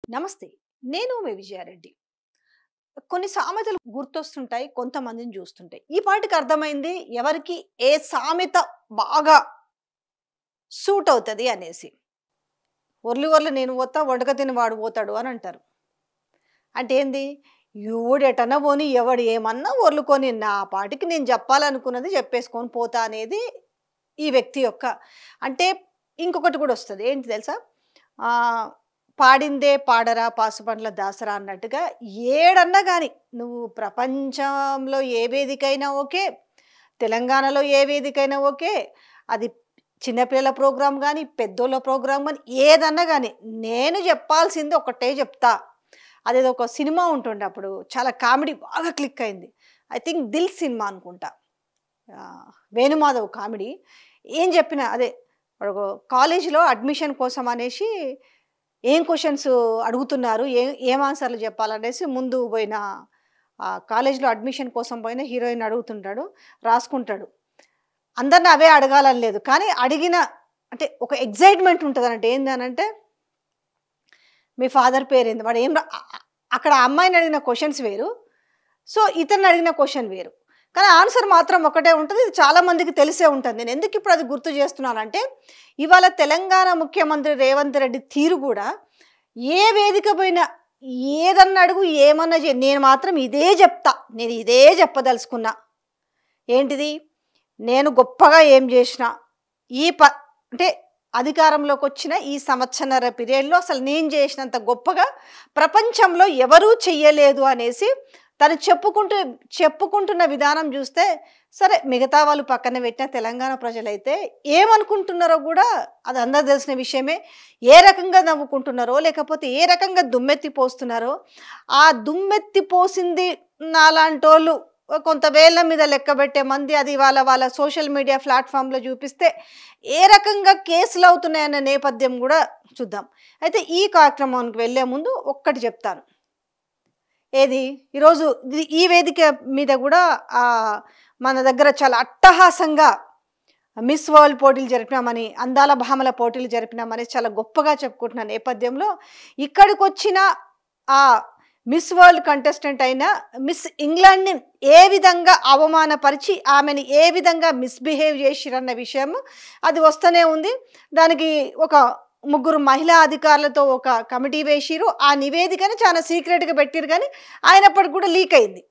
నమస్తే. నేను మీ విజయారెడ్డి. కొన్ని సామెతలు గుర్తొస్తుంటాయి. కొంతమందిని చూస్తుంటాయి. ఈ పాటికి అర్థమైంది ఎవరికి ఏ సామెత బాగా సూట్ అవుతది అనేసి. "ఒర్లి ఒర్లి నేను పోతా, వండక తిని వాడు పోతాడు" అని అంటారు. అంటే ఏంది? ఎవడెటన్నా పోని, ఎవడు ఏమన్నా ఒర్లుకొని నా పాటికి నేను చెప్పాలనుకున్నది చెప్పేసుకొని పోతా అనేది ఈ వ్యక్తి యొక్క అంటే ఇంకొకటి కూడా వస్తది. ఏంటి తెలుసా? పాడిందే పాడరా పాసుపండ్ల దాసరా అన్నట్టుగా ఏడన్నా గాని నువ్వు ప్రపంచంలో ఏ వేదికైనా ఓకే, తెలంగాణలో ఏ వేదికైనా ఓకే, అది చిన్నపిల్లల ప్రోగ్రాం గాని, పెద్దోళ్ళ ప్రోగ్రాం గాని ఏదన్నా గాని నేను చెప్పాల్సింది ఒకటే చెప్తా. అదేదో ఒక సినిమా ఉంటుండే అప్పుడు చాలా కామెడీ బాగా క్లిక్ అయింది. ఐ థింక్ 'దిల్' సినిమా అనుకుంటా. వేణుమాధవ్ కామెడీ. ఏం చెప్పినా అదే వాడు కాలేజీలో అడ్మిషన్ కోసం అనేసి ఏం క్వశ్చన్స్ అడుగుతున్నారు, ఏం ఆన్సర్లు చెప్పాలనేసి ముందు పోయిన కాలేజీలో అడ్మిషన్ కోసం పోయిన హీరోయిన్ అడుగుతుంటాడు, రాసుకుంటాడు. అందరిని అవే అడగాలని లేదు, కానీ అడిగిన అంటే ఒక ఎగ్జైట్మెంట్ ఉంటుంది అన్నట్టు. ఏందనంటే మీ ఫాదర్ పేరేంది, వాడు ఏం అక్కడ అమ్మాయిని అడిగిన క్వశ్చన్స్ వేరు, సో ఇతన్ని అడిగిన క్వశ్చన్ వేరు, కానీ ఆన్సర్ మాత్రం ఒకటే ఉంటుంది. ఇది చాలామందికి తెలిసే ఉంటుంది. నేను ఎందుకు ఇప్పుడు అది గుర్తు చేస్తున్నానంటే ఇవాళ తెలంగాణ ముఖ్యమంత్రి రేవంత్ రెడ్డి తీరు కూడా ఏ వేదిక పోయినా ఏదన్నా అడుగు, ఏమన్నా నేను మాత్రం ఇదే చెప్తా, నేను ఇదే చెప్పదలుచుకున్నా. ఏంటిది? నేను గొప్పగా ఏం చేసిన అంటే అధికారంలోకి వచ్చిన ఈ సంవత్సరన్నర పీరియడ్లో అసలు నేను చేసినంత గొప్పగా ప్రపంచంలో ఎవరూ చెయ్యలేదు అనేసి తను చెప్పుకుంటున్న విధానం చూస్తే, సరే మిగతా వాళ్ళు పక్కన పెట్టిన తెలంగాణ ప్రజలైతే ఏమనుకుంటున్నారో కూడా అది అందరూ తెలిసిన విషయమే. ఏ రకంగా నవ్వుకుంటున్నారో లేకపోతే ఏ రకంగా దుమ్మెత్తి పోస్తున్నారో, ఆ దుమ్మెత్తి పోసింది నాలాంటోళ్ళు కొంత వేళ్ళ మీద లెక్కబెట్టే మంది అది వాళ్ళ సోషల్ మీడియా ప్లాట్ఫామ్లో చూపిస్తే ఏ రకంగా కేసులు అవుతున్నాయన్న నేపథ్యం కూడా చూద్దాం. అయితే ఈ కార్యక్రమానికి వెళ్ళే ముందు ఒక్కటి చెప్తాను. ఏది? ఈరోజు ఈ వేదిక మీద కూడా మన దగ్గర చాలా అట్టహాసంగా మిస్ వరల్డ్ పోటీలు జరిపినామని, అందాల భామల పోటీలు జరిపినామని చాలా గొప్పగా చెప్పుకుంటున్న నేపథ్యంలో ఇక్కడికి వచ్చిన ఆ మిస్ వరల్డ్ కంటెస్టెంట్ అయిన మిస్ ఇంగ్లాండ్ని ఏ విధంగా అవమానపరిచి ఆమెని ఏ విధంగా మిస్బిహేవ్ చేసిరన్న విషయం అది వస్తూనే ఉంది. దానికి ఒక ముగ్గురు మహిళా అధికారులతో ఒక కమిటీ వేసిరు. ఆ నివేదికని చాలా సీక్రెట్గా పెట్టిరు, కానీ అయినప్పటికి కూడా లీక్ అయింది.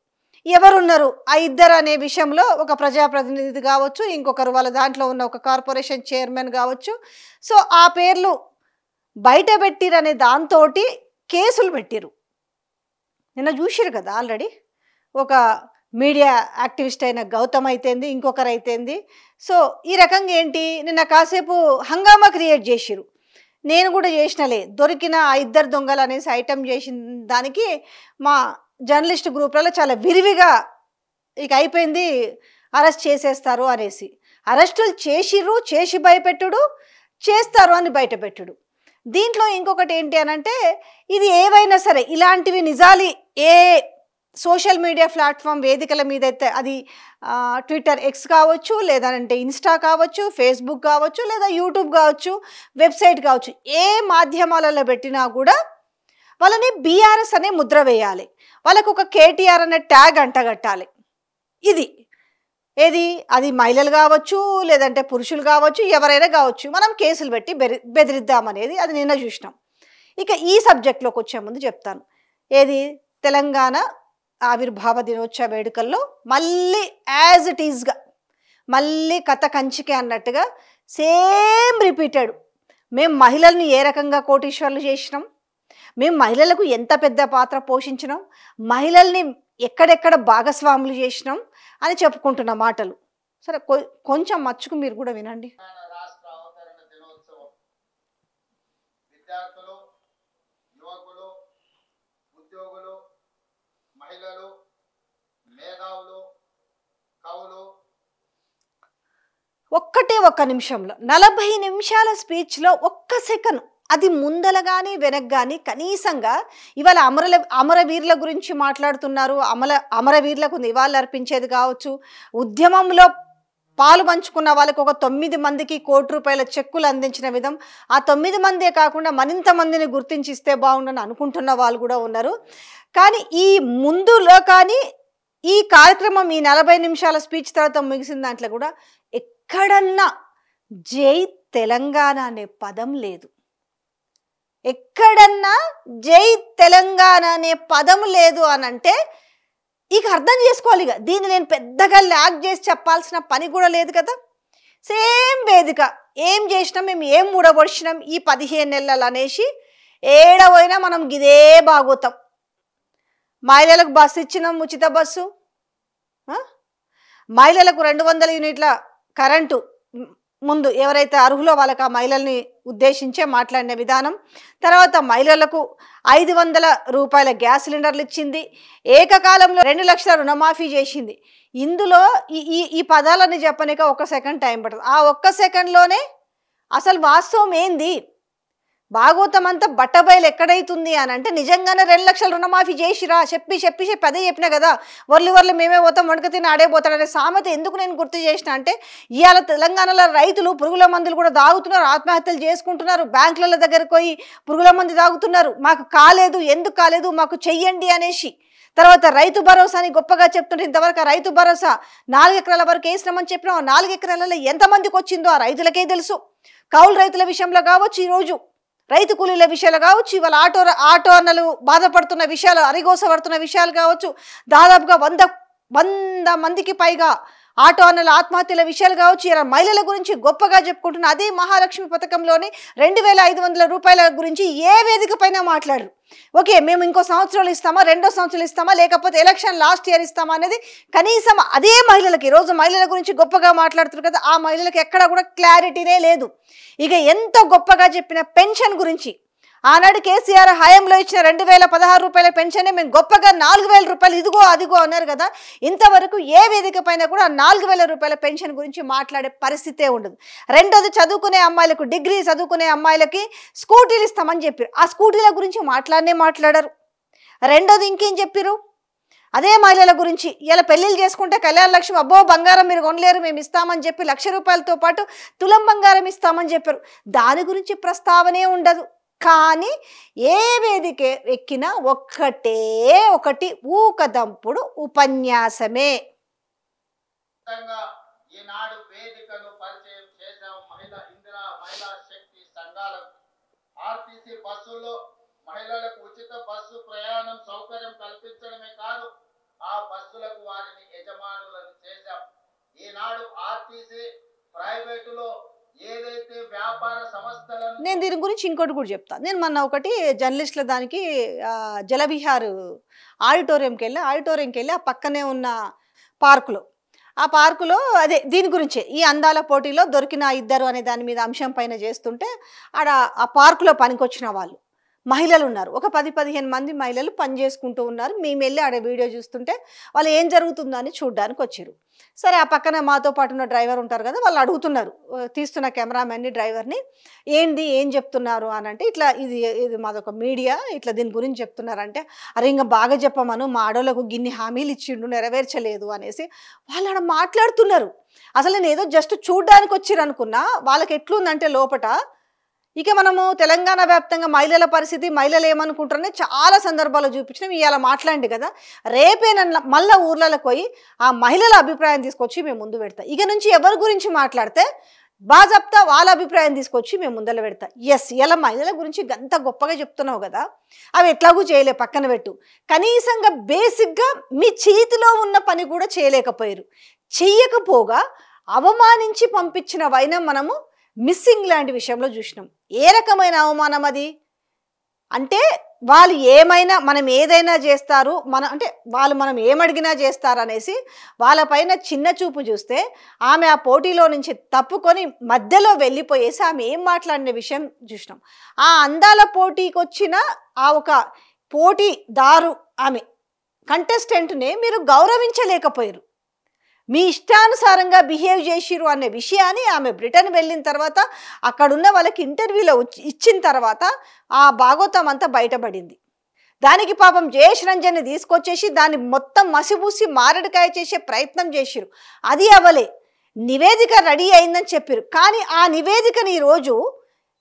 ఎవరున్నారు ఆ ఇద్దరు అనే విషయంలో ఒక ప్రజాప్రతినిధి కావచ్చు, ఇంకొకరు వాళ్ళ దాంట్లో ఉన్న ఒక కార్పొరేషన్ చైర్మన్ కావచ్చు. సో ఆ పేర్లు బయట పెట్టిరనే దాంతో కేసులు పెట్టిరు. నిన్న చూసిరు కదా ఆల్రెడీ. ఒక మీడియా యాక్టివిస్ట్ అయిన గౌతమ్ అయితేంది, ఇంకొకరు అయితేంది. సో ఈ రకంగా ఏంటి, నిన్న కాసేపు హంగామా క్రియేట్ చేసిరు. నేను కూడా చేసినలే, దొరికిన ఆ ఇద్దరు దొంగలు అనేసి ఐటెం చేసిన దానికి మా జర్నలిస్ట్ గ్రూప్లలో చాలా విరివిగా ఇక అయిపోయింది, అరెస్ట్ చేసేస్తారు అనేసి. అరెస్టులు చేసిర్రు, చేసి భయపెట్టుడు, చేస్తారు అని బయటపెట్టుడు. దీంట్లో ఇంకొకటి ఏంటి అనంటే ఇది ఏవైనా సరే ఇలాంటివి నిజాలు ఏ సోషల్ మీడియా ప్లాట్ఫామ్ వేదికల మీద అయితే అది ట్విట్టర్ ఎక్స్ కావచ్చు, లేదంటే ఇన్స్టా కావచ్చు, ఫేస్బుక్ కావచ్చు, లేదా యూట్యూబ్ కావచ్చు, వెబ్సైట్ కావచ్చు, ఏ మాధ్యమాలలో పెట్టినా కూడా వాళ్ళని బీఆర్ఎస్ అనే ముద్ర వేయాలి, వాళ్ళకు ఒక కేటీఆర్ అనే ట్యాగ్ అంటగట్టాలి. ఇది ఏది? అది మహిళలు కావచ్చు, లేదంటే పురుషులు కావచ్చు, ఎవరైనా కావచ్చు, మనం కేసులు పెట్టి బెదిరిద్దామనేది అది నిన్న చూసినాం. ఇక ఈ సబ్జెక్ట్లోకి వచ్చే ముందు చెప్తాను. ఏది? తెలంగాణ ఆవిర్భావ దినోత్సవ వేడుకల్లో మళ్ళీ యాజ్ ఇట్ ఈజ్గా మళ్ళీ కథ కంచికే అన్నట్టుగా సేమ్ రిపీటెడ్. మేము మహిళల్ని ఏ రకంగా కోటీశ్వర్లు చేసినాం, మేము మహిళలకు ఎంత పెద్ద పాత్ర పోషించినాం, మహిళల్ని ఎక్కడెక్కడ భాగస్వాములు చేసినాం అని చెప్పుకుంటున్న మాటలు. సరే కొంచెం మచ్చుకు మీరు కూడా వినండి. ఒక్క నిమిషంలో 40 నిమిషాల స్పీచ్లో ఒక్క సెకండ్ అది ముందల కానీ వెనక కానీ కనీసంగా ఇవాళ అమరవీరుల గురించి మాట్లాడుతున్నారు. అమరవీరులకు నివాళులు అర్పించేది కావచ్చు, ఉద్యమంలో పాలు పంచుకున్న వాళ్ళకి ఒక 9 మందికి ₹1,00,00,000 చెక్కులు అందించిన విధం, ఆ 9 మందే కాకుండా మరింత మందిని గుర్తించి ఇస్తే బాగుండని అనుకుంటున్న వాళ్ళు కూడా ఉన్నారు. కానీ ఈ ముందులో కానీ ఈ కార్యక్రమం ఈ 40 నిమిషాల స్పీచ్ తర్వాత ముగిసిన దాంట్లో కూడా ఎక్కడన్నా జై తెలంగాణ అనే పదం లేదు. ఎక్కడన్నా జై తెలంగాణ అనే పదం లేదు అని అంటే ఇక అర్థం చేసుకోవాలి. ఇక దీన్ని నేను పెద్దగా ల్యాగ్ చేసి చెప్పాల్సిన పని కూడా లేదు కదా. సేమ్ వేదిక ఏం చేసినాం, మేము ఏం మూడబొడిచినాం ఈ 15 నెలలు అనేసి ఏడవైనా మనం ఇదే బాగోతాం. మహిళలకు బస్సు ఇచ్చినాం, ఉచిత బస్సు, మహిళలకు 200 యూనిట్ల కరెంటు ముందు ఎవరైతే అర్హులో వాళ్ళకి ఆ మహిళల్ని ఉద్దేశించే మాట్లాడిన విధానం, తర్వాత మహిళలకు ₹500 గ్యాస్ సిలిండర్లు ఇచ్చింది, ఏకకాలంలో 2 లక్షల రుణమాఫీ చేసింది. ఇందులో ఈ పదాలన్నీ చెప్పనిక 1 సెకండ్ టైం పడుతుంది. ఆ 1 సెకండ్లోనే అసలు వాస్తవం ఏంది, భాగవతం అంతా బట్టబయలు ఎక్కడైతుంది అని అంటే నిజంగానే 2 లక్షల రుణమాఫీ చేసిరా చెప్పి అదే చెప్పినా కదా. వర్లు మేమే పోతాం, వణుక తిని ఆడే పోతాడనే సామెత ఎందుకు నేను గుర్తు చేసిన అంటే ఇవాళ తెలంగాణలో రైతులు పురుగుల మందులు కూడా తాగుతున్నారు, ఆత్మహత్యలు చేసుకుంటున్నారు, బ్యాంకుల దగ్గరకు పోయి పురుగుల మందు తాగుతున్నారు. మాకు కాలేదు, ఎందుకు కాలేదు, మాకు చెయ్యండి అనేసి. తర్వాత రైతు భరోసాని గొప్పగా చెప్తుంటే ఇంతవరకు ఆ రైతు భరోసా 4 ఎకరాల వరకు వేసినామని చెప్పినా 4 ఎకరాలలో ఎంతమందికి వచ్చిందో ఆ రైతులకే తెలుసు. కౌలు రైతుల విషయంలో కావచ్చు, ఈరోజు రైతు కూలీల విషయాలు కావచ్చు, ఇవాళ ఆటో అన్నలు బాధపడుతున్న విషయాలు, అరిగోస పడుతున్న విషయాలు కావచ్చు, దాదాపుగా 100 మందికి పైగా ఆటో అన్నల ఆత్మహత్యల విషయాలు కావచ్చు, ఇలా మహిళల గురించి గొప్పగా చెప్పుకుంటున్న అదే మహాలక్ష్మి పథకంలోని ₹2,500 గురించి ఏ వేదిక పైన మాట్లాడరు. ఓకే, మేము ఇంకో సంవత్సరాలు ఇస్తామా, 2వ సంవత్సరాలు ఇస్తామా, లేకపోతే ఎలక్షన్ లాస్ట్ ఇయర్ ఇస్తామా అనేది కనీసం అదే మహిళలకి, ఈరోజు మహిళల గురించి గొప్పగా మాట్లాడుతున్నారు కదా, ఆ మహిళలకు ఎక్కడ కూడా క్లారిటీనే లేదు. ఇక ఎంత గొప్పగా చెప్పిన పెన్షన్ గురించి, ఆనాడు కేసీఆర్ హయాంలో ఇచ్చిన ₹2,016 పెన్షనే మేము గొప్పగా ₹4,000 ఇదిగో అదిగో అన్నారు కదా. ఇంతవరకు ఏ వేదిక పైన కూడా ₹4,000 పెన్షన్ గురించి మాట్లాడే పరిస్థితే ఉండదు. రెండోది, చదువుకునే అమ్మాయిలకు, డిగ్రీ చదువుకునే అమ్మాయిలకి స్కూటీలు ఇస్తామని చెప్పారు, ఆ స్కూటీల గురించి మాట్లాడరు. రెండోది ఇంకేం చెప్పారు, అదే మహిళల గురించి ఇలా పెళ్లిళ్ళు చేసుకుంటే కళ్యాణ లక్ష్మి, అబ్బో బంగారం మీరు కొనలేరు మేము ఇస్తామని చెప్పి ₹1,00,000తో పాటు తులం బంగారం ఇస్తామని చెప్పారు. దాని గురించి ప్రస్తావనే ఉండదు. కానీ ఏ వేదిక ఎక్కినా ఒకటి ఊకదంపుడు ఉపన్యాసమే. ఈనాడు వేదికను పరిచయం చేశాం మహిళా శక్తి సంఘాలకు. ఆర్టీసీ బస్సుల్లో మహిళలకు ఉచిత బస్సు ప్రయాణం సౌకర్యం కల్పించడమే కాదు, ఆ బస్సులకు వారిని యజమానులను చేశాం. ఈనాడు ఆర్టీసీ ప్రైవేటులో ఏదైతే వ్యాపార సంస్థలను, నేను దీని గురించి ఇంకోటి కూడా చెప్తాను. నేను మొన్న ఒకటి జర్నలిస్టుల దానికి జలవిహార్ ఆడిటోరియంకి వెళ్ళి ఆ పక్కనే ఉన్న పార్కులో అదే దీని గురించే, ఈ అందాల పోటీలో దొరికిన 2 అనే దాని మీద అంశం పైన చేస్తుంటే ఆడ ఆ పార్కులో పనికొచ్చిన వాళ్ళు మహిళలు ఉన్నారు. ఒక 10-15 మంది మహిళలు పని చేసుకుంటూ ఉన్నారు. మేము వెళ్ళి ఆడ వీడియో చూస్తుంటే వాళ్ళు ఏం జరుగుతుందో అని చూడడానికి వచ్చారు. సరే, ఆ పక్కన మాతో పాటు ఉన్న డ్రైవర్ ఉంటారు కదా, వాళ్ళు అడుగుతున్నారు తీస్తున్న కెమెరామెన్ని, డ్రైవర్ని, ఏం చెప్తున్నారు అని అంటే, ఇట్లా ఇది మాదొక మీడియా, ఇట్లా దీని గురించి చెప్తున్నారంటే, అరే ఇంకా బాగా చెప్పమను, మా ఆడోళ్ళకు గిన్ని హామీలు ఇచ్చిండు నెరవేర్చలేదు అనేసి వాళ్ళు ఆడ మాట్లాడుతున్నారు. అసలు నేను ఏదో జస్ట్ చూడడానికి వచ్చిర్రు అనుకున్నా. వాళ్ళకి ఎట్లుందంటే లోపట, ఇక మనము తెలంగాణ వ్యాప్తంగా మహిళల పరిస్థితి, మహిళలు ఏమనుకుంటారని చాలా సందర్భాల్లో చూపించినాం. ఇవాళ మాట్లాడి కదా, రేపే మళ్ళీ ఊర్లకు పోయి ఆ మహిళల అభిప్రాయం తీసుకొచ్చి మేము ముందు పెడతా. ఇక నుంచి ఎవరి గురించి మాట్లాడితే బాజప్తా వాళ్ళ అభిప్రాయం తీసుకొచ్చి మేము ముందర పెడతా. ఇలా మహిళల గురించి అంత గొప్పగా చెప్తున్నావు కదా, అవి ఎట్లాగూ చేయలే, పక్కన పెట్టు. కనీసంగా బేసిక్గా మీ చేతిలో ఉన్న పని కూడా చేయలేకపోయారు. చెయ్యకపోగా అవమానించి పంపించిన వైనం మనము మిస్సింగ్ లాంటి విషయంలో చూసినాం. ఏ రకమైన అవమానం అది అంటే, వాళ్ళు ఏమైనా మనం ఏదైనా చేస్తారు, మనం ఏమడిగినా చేస్తారు అనేసి వాళ్ళపైన చిన్న చూపు చూస్తే, ఆమె ఆ పోటీలో నుంచి తప్పుకొని మధ్యలో వెళ్ళిపోయేసి ఆమె ఏం మాట్లాడిన విషయం చూసినాం. ఆ అందాల పోటీకి వచ్చిన ఆ ఒక పోటీదారు ఆమె కంటెస్టెంట్నే మీరు గౌరవించలేకపోయారు. మీ ఇష్టానుసారంగా బిహేవ్ చేసిరు అనే విషయాన్ని ఆమె బ్రిటన్ వెళ్ళిన తర్వాత అక్కడున్న వాళ్ళకి ఇంటర్వ్యూలో ఇచ్చిన తర్వాత ఆ భాగవతం అంతా బయటపడింది. దానికి పాపం జయేష్ రంజన్ని తీసుకొచ్చేసి దాన్ని మొత్తం మసిబూసి మారడికాయ చేసే ప్రయత్నం చేసిరు. అది అవ్వలే. నివేదిక రెడీ అయిందని చెప్పారు. కానీ ఆ నివేదికని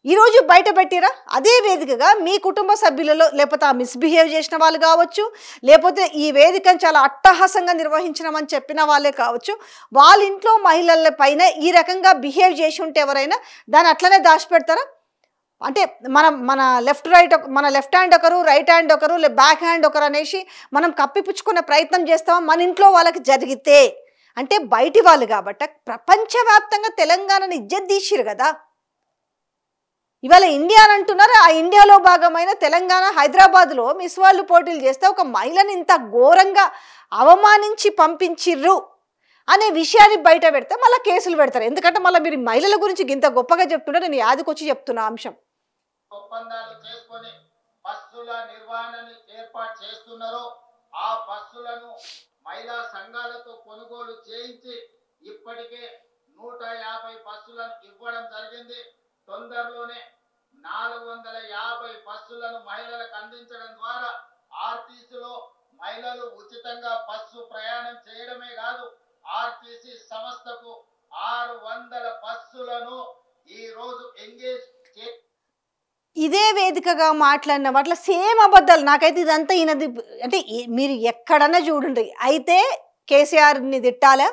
ఈరోజు బయట పెట్టిరా? అదే వేదికగా మీ కుటుంబ సభ్యులలో లేకపోతే ఆ మిస్బిహేవ్ చేసిన వాళ్ళు కావచ్చు, లేకపోతే ఈ వేదికను చాలా అట్టహాసంగా నిర్వహించినామని చెప్పిన వాళ్ళే కావచ్చు, వాళ్ళ ఇంట్లో మహిళల పైన ఈ రకంగా బిహేవ్ చేసి ఉంటే ఎవరైనా దాన్ని అట్లనే దాచిపెడతారా? అంటే మన లెఫ్ట్ హ్యాండ్ ఒకరు, రైట్ హ్యాండ్ ఒకరు, బ్యాక్ హ్యాండ్ ఒకరు అనేసి మనం కప్పిపుచ్చుకునే ప్రయత్నం చేస్తాం. మన ఇంట్లో వాళ్ళకి జరిగితే అంటే బయటి వాళ్ళు కాబట్టి ప్రపంచవ్యాప్తంగా తెలంగాణని ఇజ్జత్ తీసిరు కదా. ఇవాళ ఇండియా అని అంటున్నారు. ఆ ఇండియాలో భాగమైన తెలంగాణ హైదరాబాద్లో మిస్ వరల్డ్ పోటీలు చేస్తే ఒక మహిళని ఇంత ఘోరంగా అవమానించి పంపించిర్రు అనే విషయాన్ని బయట పెడితే మళ్ళీ కేసులు పెడతారు. ఎందుకంటే మళ్ళీ మీరు మహిళల గురించి ఇంత గొప్పగా చెప్తుంటే నేను యాదికొచ్చి చెప్తున్నా అంశం. ఒప్పందాలు చేసుకొని బస్సుల నిర్వహణని ఏర్పాటు చేస్తున్నారో ఆ బస్సులను మహిళా సంఘాలతో కొనుగోలు చేయించి ఇప్పటికే 150 బస్సులను ఇవ్వడం జరిగింది. తొందరలోనే 450 బస్సులను మహిళలకు అందించడం ద్వారా ఆర్టీసీలో మహిళలు ఉచితంగా బస్సు ప్రయాణం చేయడమే కాదు, ఆర్టీసీ సంస్థకు 600 బస్సులను ఈ రోజు ఎంగేజ్ ఇదే వేదికగా మాట్లాడిన వాటిలో సేమ్ అబద్ధాలు. నాకైతే ఇదంతా ఈయనది అంటే మీరు ఎక్కడన్నా చూడండి. అయితే కేసీఆర్ని తిట్టాలా?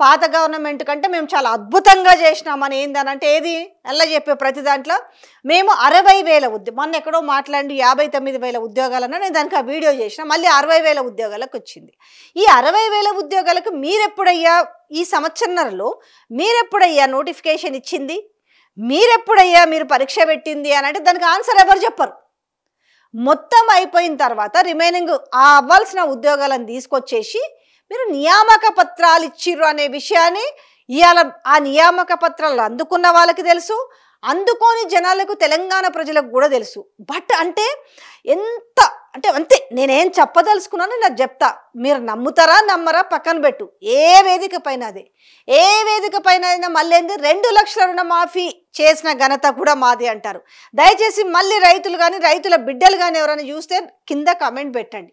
పాత గవర్నమెంట్ కంటే మేము చాలా అద్భుతంగా చేసినామని ఏందనంటే ఏది ఎలా చెప్పే ప్రతి దాంట్లో మేము 60,000 మొన్న ఎక్కడో మాట్లాడి 59,000 ఉద్యోగాలన్నా నేను దానికి ఆ వీడియో చేసిన, మళ్ళీ 60,000 ఉద్యోగాలకు వచ్చింది. ఈ 60,000 ఉద్యోగాలకు మీరెప్పుడయ్యా ఈ సంవత్సరంలో మీరెప్పుడయ్యా నోటిఫికేషన్ ఇచ్చింది? మీరెప్పుడయ్యా మీరు పరీక్ష పెట్టింది అని అంటే దానికి ఆన్సర్ ఎవరు చెప్పరు. మొత్తం అయిపోయిన తర్వాత రిమైనింగ్ ఆ అవ్వాల్సిన ఉద్యోగాలను తీసుకొచ్చేసి మీరు నియామక పత్రాలు ఇచ్చిర్రు అనే విషయాన్ని ఇవాళ ఆ నియామక పత్రాలు అందుకున్న వాళ్ళకి తెలుసు, అందుకోని జనాలకు తెలంగాణ ప్రజలకు కూడా తెలుసు. బట్ అంటే ఎంత అంటే అంతే, నేనేం చెప్పదలుచుకున్నాను నాకు చెప్తా. మీరు నమ్ముతారా నమ్మరా పక్కన పెట్టు. ఏ వేదిక పైన అదే, ఏ వేదిక పైన అయినా మళ్ళీ 2 లక్షల రుణమాఫీ చేసిన ఘనత కూడా మాది అంటారు. దయచేసి మళ్ళీ రైతులు కానీ రైతుల బిడ్డలు కానీ ఎవరైనా చూస్తే కింద కామెంట్ పెట్టండి.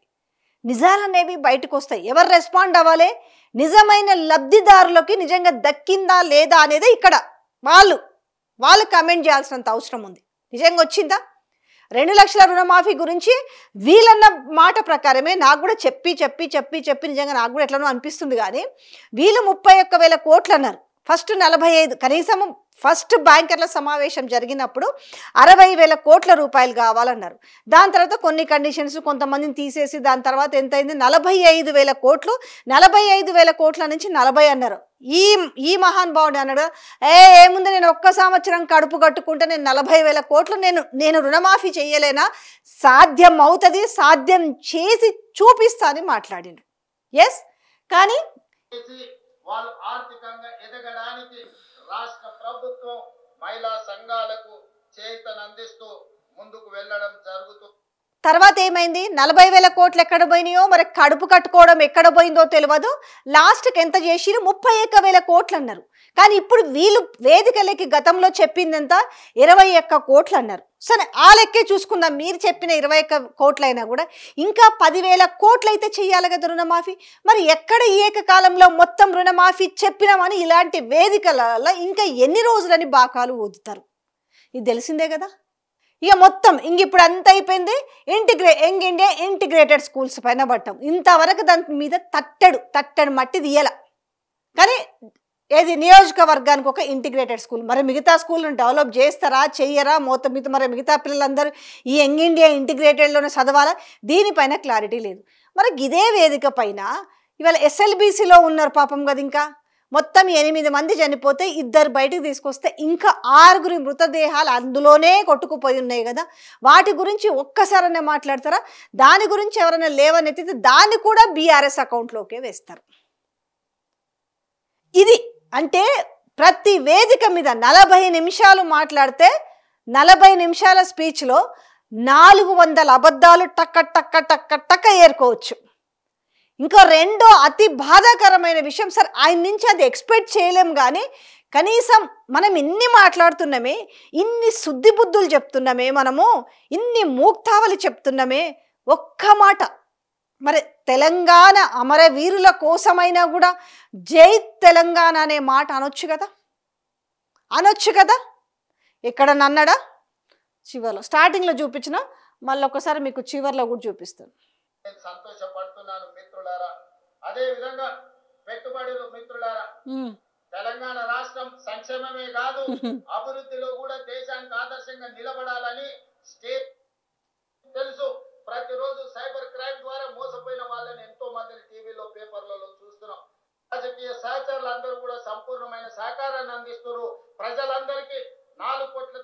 నిజాలు అనేవి బయటకు వస్తాయి. ఎవరు రెస్పాండ్ అవ్వాలి? నిజమైన లబ్ధిదారులకి నిజంగా దక్కిందా లేదా అనేది ఇక్కడ వాళ్ళు కామెంట్ చేయాల్సినంత అవసరం ఉంది. నిజంగా వచ్చిందా? 2 లక్షల రుణమాఫీ గురించి వీళ్ళన్న మాట ప్రకారమే నాకు కూడా చెప్పి నిజంగా నాకు కూడా ఎట్లనో అనిపిస్తుంది. కానీ వీళ్ళు 31,000 కోట్లు అన్నారు. ఫస్ట్ 45 కనీసం ఫస్ట్ బ్యాంకర్ల సమావేశం జరిగినప్పుడు 60,000 కోట్ల రూపాయలు కావాలన్నారు. దాని తర్వాత కొన్ని కండిషన్స్ కొంతమందిని తీసేసి దాని తర్వాత ఎంత అయింది? 45,000 కోట్లు. 45,000 కోట్ల నుంచి 40 అన్నారు. ఈ మహానుభావుడు అన్నాడు, ఏముంది నేను ఒక్క సంవత్సరం కడుపు కట్టుకుంటే నేను 40,000 కోట్లు నేను రుణమాఫీ చేయలేనా? సాధ్యం అవుతుంది, సాధ్యం చేసి చూపిస్తా అని మాట్లాడిండు. ఎస్, కానీ వాళ్ళు ఆర్థికంగా ఎదగడానికి రాష్ట్ర ప్రభుత్వం మహిళా సంఘాలకు చేతనందిస్తూ ముందుకు వెళ్ళడం జరుగుతుంది. తర్వాత ఏమైంది? 40,000 కోట్లు ఎక్కడ పోయినాయో మరి కడుపు కట్టుకోవడం ఎక్కడ పోయిందో తెలియదు. లాస్ట్కి ఎంత చేసిరు? 31,000 కోట్లు అన్నారు. కానీ ఇప్పుడు వీళ్ళు వేదికలకి గతంలో చెప్పింది ఎంత? 21 కోట్లు అన్నారు. సరే ఆ లెక్కే చూసుకుందాం. మీరు చెప్పిన 21 కోట్లైనా కూడా ఇంకా 10,000 కోట్లు అయితే చెయ్యాలి కదా రుణమాఫీ. మరి ఎక్కడ ఈ ఏకకాలంలో మొత్తం రుణమాఫీ చెప్పినామని ఇలాంటి వేదికలలో ఇంకా ఎన్ని రోజులని బాకాలు ఊదుతారు? ఇది తెలిసిందే కదా. ఇక మొత్తం ఇప్పుడు అంత అయిపోయింది. ఇండియా ఇంటిగ్రేటెడ్ స్కూల్స్ పైన పట్టాం. ఇంతవరకు దాని మీద తట్టడు మట్టి తీయాల. కానీ ఏది నియోజకవర్గానికి ఒక ఇంటిగ్రేటెడ్ స్కూల్. మరి మిగతా స్కూల్ని డెవలప్ చేస్తారా చెయ్యరా? మరి మిగతా పిల్లలందరూ ఈ యంగ్ ఇండియా ఇంటిగ్రేటెడ్లోనే చదవాలా? దీనిపైన క్లారిటీ లేదు. మరి ఇదే వేదిక పైన ఇవాళ SLBCలో ఉన్నారు పాపం కదా. ఇంకా మొత్తం 8 మంది చనిపోతే 2 బయటకు తీసుకొస్తే ఇంకా 6 మృతదేహాలు అందులోనే కొట్టుకుపోయి ఉన్నాయి కదా. వాటి గురించి ఒక్కసారనే మాట్లాడతారా? దాని గురించి ఎవరైనా లేవనెత్తితే దాన్ని కూడా BRS అకౌంట్లోకే వేస్తారు. ఇది అంటే ప్రతి వేదిక మీద 40 నిమిషాలు మాట్లాడితే 40 నిమిషాల స్పీచ్లో 400 అబద్ధాలు టక్క ఏరుకోవచ్చు. ఇంకో రెండో అతి బాధాకరమైన విషయం, సార్ ఆయన నుంచి అది ఎక్స్పెక్ట్ చేయలేం. కానీ కనీసం మనం ఇన్ని మాట్లాడుతున్నామే, ఇన్ని శుద్ధి బుద్ధులు చెప్తున్నామే, మనము ఇన్ని మూక్తావలు చెప్తున్నామే, ఒక్క మాట మరి తెలంగాణ అమరవీరుల కోసమైనా కూడా జై తెలంగాణ అనే మాట అనొచ్చు కదా, అనొచ్చు కదా. ఎక్కడ నన్నడా? చివరిలో స్టార్టింగ్లో చూపించిన, మళ్ళీ ఒకసారి మీకు చివరిలో కూడా చూపిస్తాను. నేను సంతోషపడుతున్నాను మిత్రులారా. అదే విధంగా పెట్టుబడులు మిత్రులారా, తెలంగాణ రాష్ట్రం సంక్షేమమే కాదు అభివృద్ధిలో కూడా దేశానికి ఆదర్శంగా నిలబడాలని స్టేట్ తెలుసు. ప్రతిరోజు సైబర్ క్రైమ్ ద్వారా మోసపోయిన వాళ్ళని ఎంతో మందిని టీవీలో పేపర్లలో చూస్తున్నాం. రాజకీయ సహచరులు అందరూ కూడా సంపూర్ణమైన సహకారాన్ని అందిస్తున్నారు. ప్రజలందరికీ 4 కోట్ల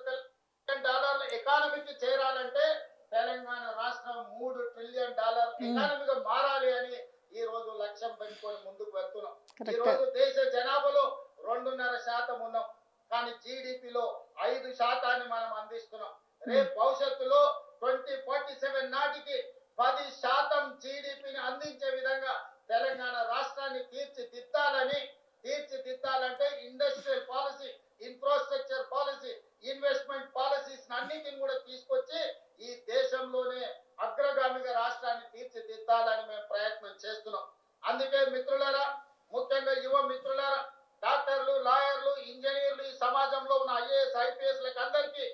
డాలర్ల ఎకానమీకి చేరాలంటే తెలంగాణ రాష్ట్రం $3 ట్రిలియన్ ఎకానమీగా మారాలి అని ఈ రోజు లక్ష్యం పెట్టుకొని ముందుకు వెళ్తున్నాం. ఈ రోజు దేశ జనాభాలో 2.5% ఉన్నాం, కానీ జీడిపిలో 5% మనం అందిస్తున్నాం. రేపు భవిష్యత్తులో 2047 నాటికి 10% జీడిపిని అందించే విధంగా తెలంగాణ రాష్ట్రాన్ని తీర్చిదిద్దాలంటే industrial policy, infrastructure policy, investment policies అన్నిటిని కూడా తీసుకొచ్చి ఈ దేశంలోనే అగ్రగామిగా రాష్ట్రాన్ని తీర్చిదిద్దాలని మేము ప్రయత్నం చేస్తున్నాం. అందుకే మిత్రులారా, ముఖ్యంగా యువ మిత్రులారా, డాక్టర్లు, లాయర్లు, ఇంజనీర్లు, ఈ సమాజంలో ఉన్న ఐఏఎస్, ఐపీఎస్లకు అందరికీ,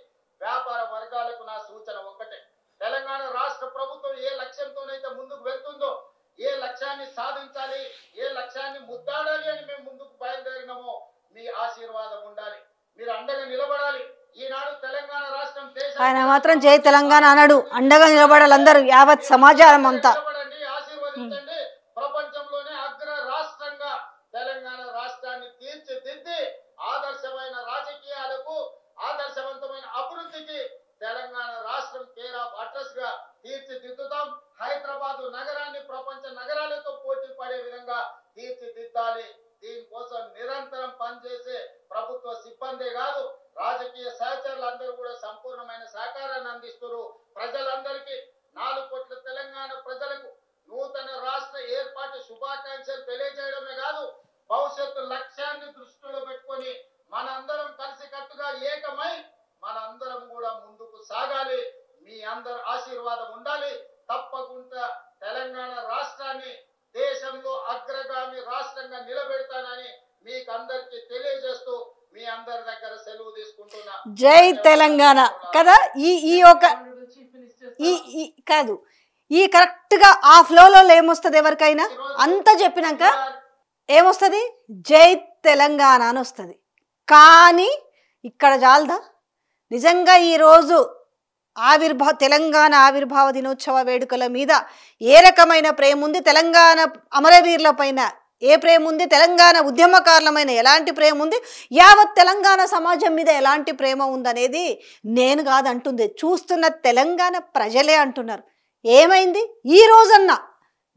వ్యాపార వర్గాలకు నా సూచన ఒక్కటే. తెలంగాణ రాష్ట్ర ప్రభుత్వం ఏ లక్ష్యంతోనైతే ముందుకు వెళ్తుందో, ఏ లక్ష్యాన్ని సాధించాలి, ఏ లక్ష్యాన్ని ముద్దాడాలి అని మేము ముందుకు బయలుదేరినామో మీ ఆశీర్వాదం ఉండాలి, మీరు అండగా నిలబడాలి. ఈనాడు తెలంగాణ రాష్ట్రం ఆయన మాత్రం జై తెలంగాణ అన్నాడు, అండగా నిలబడాలి అందరూ, యావత్ సమాజం అంతా. ఆశీర్వదించండి. ప్రపంచంలోనే అగ్ర రాష్ట్రంగా తెలంగాణ రాష్ట్రాన్ని తీర్చిదిద్ది ఆదర్శమైన రాజకీయాలకు, ఆదర్శవంతమైన అభివృద్ధికి తెలంగాణ రాష్ట్రం కేర్ ఆఫ్ అడ్రస్ గా తీర్చిదిద్దుతాం. హైదరాబాద్ నగరాన్ని ప్రపంచ నగరాలతో పోటీ పడే విధంగా తీర్చిదిద్దాలి. దీనికోసం నిరంతరం పనిచేసే ప్రభుత్వ సిబ్బందే కాదు, రాజకీయ సహచరులు అందరూ కూడా సంపూర్ణమైన సహకారాన్ని అందిస్తున్నారు. ప్రజలందరికీ 4 కోట్ల తెలంగాణ ప్రజలకు నూతన రాష్ట్ర ఏర్పాటు శుభాకాంక్షలు తెలియజేయడమే కాదు, భవిష్యత్తు లక్ష్యాన్ని దృష్టిలో పెట్టుకొని మనందరం కలిసికట్టుగా ఏకమై మనందరం కూడా ముందుకు సాగాలి. మీ అందరి ఆశీర్వాదం ఉండాలి. తప్పకుండా తెలంగాణ రాష్ట్రాన్ని దేశంలో అగ్రగామి రాష్ట్రంగా నిలబెడతానని మీకు అందరికీ తెలియజేస్తూ మీ అందరి దగ్గర సెలవు తీసుకుంటున్నా. జై తెలంగాణ కదా. ఈ ఒక కాదు, ఈ కరెక్ట్ గా ఆ ఫ్లోలో ఏమొస్తుంది ఎవరికైనా అంత చెప్పినాక ఏమొస్తుంది? జై తెలంగాణ అని వస్తుంది. కానీ ఇక్కడ చాలదా? నిజంగా ఈరోజు తెలంగాణ ఆవిర్భావ దినోత్సవ వేడుకల మీద ఏ రకమైన ప్రేమ ఉంది, తెలంగాణ అమరవీరుల పైన ఏ ప్రేమ ఉంది, తెలంగాణ ఉద్యమకారులమైన ఎలాంటి ప్రేమ ఉంది, యావత్ తెలంగాణ సమాజం మీద ఎలాంటి ప్రేమ ఉందనేది నేను కాదంటుంది, చూస్తున్న తెలంగాణ ప్రజలే అంటున్నారు. ఏమైంది? ఈ రోజన్నా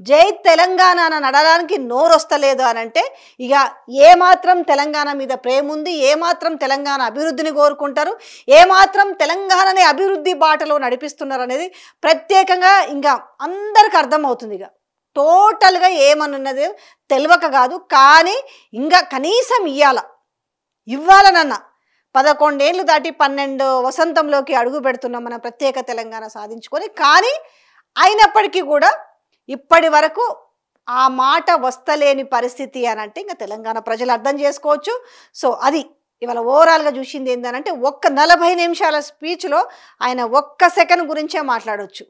జై తెలంగాణ అని నడడానికి నోరొస్తలేదు అని అంటే ఇక ఏమాత్రం తెలంగాణ మీద ప్రేమ ఉంది, ఏమాత్రం తెలంగాణ అభివృద్ధిని కోరుకుంటారు, ఏమాత్రం తెలంగాణని అభివృద్ధి బాటలో నడిపిస్తున్నారు అనేది ప్రత్యేకంగా ఇంకా అందరికి అర్థమవుతుంది. ఇక టోటల్గా ఏమనున్నది తెలియక కాదు, కానీ ఇంకా కనీసం ఇవ్వాలనన్నా 11 ఏళ్ళు దాటి 12 వసంతంలోకి అడుగు పెడుతున్నాం మన ప్రత్యేక తెలంగాణ సాధించుకొని. కానీ అయినప్పటికీ కూడా ఇప్పటి వరకు ఆ మాట వస్తలేని పరిస్థితి అని అంటే ఇంకా తెలంగాణ ప్రజలు అర్థం చేసుకోవచ్చు. సో అది ఇవాళ ఓవరాల్గా చూసింది ఏంటంటే ఒక్క 40 నిమిషాల స్పీచ్లో ఆయన 1 సెకండ్ గురించే మాట్లాడవచ్చు.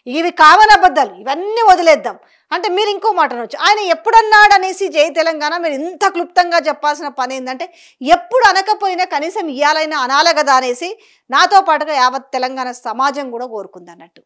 ఇవి కావనబద్దాలు, ఇవన్నీ వదిలేద్దాం అంటే మీరు ఇంకో మాట అనొచ్చు, ఆయన ఎప్పుడన్నాడు అనేసి జై తెలంగాణ మీరు ఇంత క్లుప్తంగా చెప్పాల్సిన పని ఏంటంటే ఎప్పుడు అనకపోయినా కనీసం ఇయ్యాలైనా అనాలి కదా అనేసి నాతో పాటుగా యావత్ తెలంగాణ సమాజం కూడా కోరుకుంది అన్నట్టు.